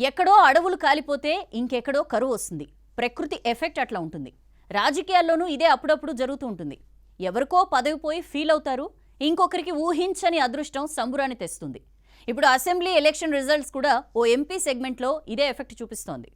ఎక్కడో అడవులు కాలిపోతే ఇంకెక్కడో కరువు వస్తుంది. ప్రకృతి ఎఫెక్ట్ అట్లా ఉంటుంది. రాజకీయాల్లోనూ ఇదే అప్పుడప్పుడు జరుగుతూ ఉంటుంది. ఎవరికో పదవి పోయి ఫీల్ అవుతారు, ఇంకొకరికి ఊహించని అదృష్టం సంబురాన్ని తెస్తుంది. ఇప్పుడు అసెంబ్లీ ఎలక్షన్ రిజల్ట్స్ కూడా ఓ ఎంపీ సెగ్మెంట్లో ఇదే ఎఫెక్ట్ చూపిస్తోంది.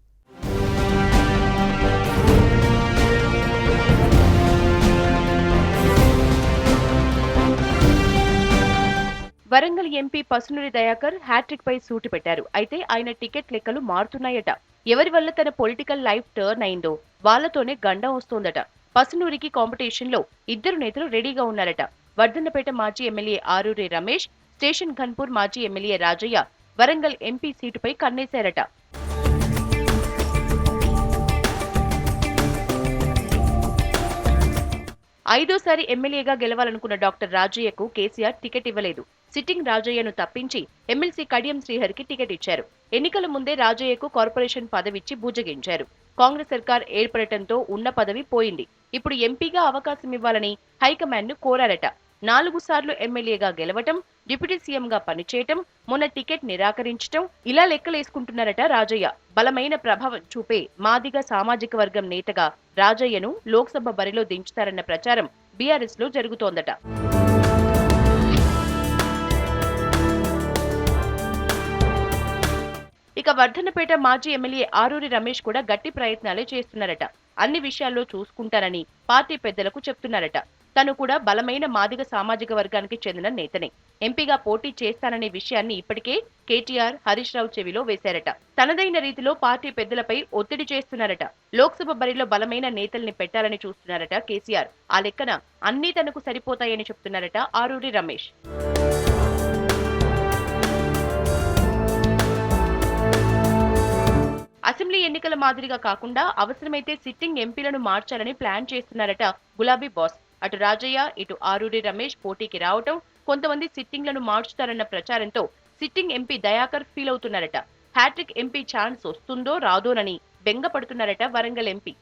వరంగల్ ఎంపీ పసునూరి దయాకర్ హ్యాట్రిక్ పై సూటి పెట్టారు. అయితే ఆయన టికెట్ లెక్కలు మారుతున్నాయట. ఎవరి వల్ల తన పొలిటికల్ లైఫ్ టర్న్ అయిందో వాళ్లతోనే గండం వస్తోందట. పసునూరికి కాంపిటీషన్ లో ఇద్దరు నేతలు రెడీగా ఉన్నారట. వర్ధన్నపేట మాజీ ఎమ్మెల్యే ఆరూరి రమేష్, స్టేషన్ ఘన్పూర్ మాజీ ఎమ్మెల్యే రాజయ్య వరంగల్ ఎంపీ సీటుపై కన్నేశారట. ఐదోసారి ఎమ్మెల్యేగా గెలవాలనుకున్న డాక్టర్ రాజయ్యకు కేసీఆర్ టికెట్ ఇవ్వలేదు. సిట్టింగ్ రాజయ్యను తప్పించి ఎమ్మెల్సీ కడియం శ్రీహరికి టికెట్ ఇచ్చారు. ఎన్నికల ముందే రాజయ్యకు కార్పొరేషన్ పదవిచ్చి బూజగించారు. కాంగ్రెస్ సర్కార్ ఏర్పడటంతో ఉన్న పదవి పోయింది. ఇప్పుడు ఎంపీగా అవకాశం ఇవ్వాలని హైకమాండ్ ను కోరారట. 4 సార్లు ఎమ్మెల్యేగా గెలవటం, డిప్యూటీ సీఎంగా పనిచేయటం, మొన్న టికెట్ నిరాకరించటం ఇలా లెక్కలేసుకుంటున్నారట రాజయ్య. బలమైన ప్రభావం చూపే మాదిగ సామాజిక వర్గం నేతగా రాజయ్యను లోక్సభ బరిలో దించుతారన్న ప్రచారం బీఆర్ఎస్ లో జరుగుతోందట. ఇక వర్ధన్నపేట మాజీ ఎమ్మెల్యే ఆరూరి రమేష్ కూడా గట్టి ప్రయత్నాలే చేస్తున్నారట. అన్ని విషయాల్లో చూసుకుంటారని పార్టీ పెద్దలకు చెప్తున్నారట. తను కూడా బలమైన మాదిగ సామాజిక వర్గానికి చెందిన నేతనే. ఎంపీగా పోటీ చేస్తాననే విషయాన్ని ఇప్పటికే కేటీఆర్, హరీష్ రావు చెవిలో వేశారట. తనదైన రీతిలో పార్టీ పెద్దలపై ఒత్తిడి చేస్తున్నారట. లోక్సభ బరిలో బలమైన నేతల్ని పెట్టాలని చూస్తున్నారట కేసీఆర్. ఆ లెక్కన అన్నీ తనకు సరిపోతాయని చెప్తున్నారట ఆరూరి రమేష్. అసెంబ్లీ ఎన్నికల మాదిరిగా కాకుండా అవసరమైతే సిట్టింగ్ ఎంపీలను మార్చాలని ప్లాన్ చేస్తున్నారట గులాబీ బాస్. అటు రాజయ్య, ఇటు ఆరూరి రమేష్ పోటీకి రావటం, కొంతమంది సిట్టింగ్లను మార్చుతారన్న ప్రచారంతో సిట్టింగ్ ఎంపీ దయాకర్ ఫీల్ అవుతున్నారట. హ్యాట్రిక్ ఎంపీ ఛాన్స్ వస్తుందో రాదోనని బెంగపడుతున్నారట వరంగల్ ఎంపీ.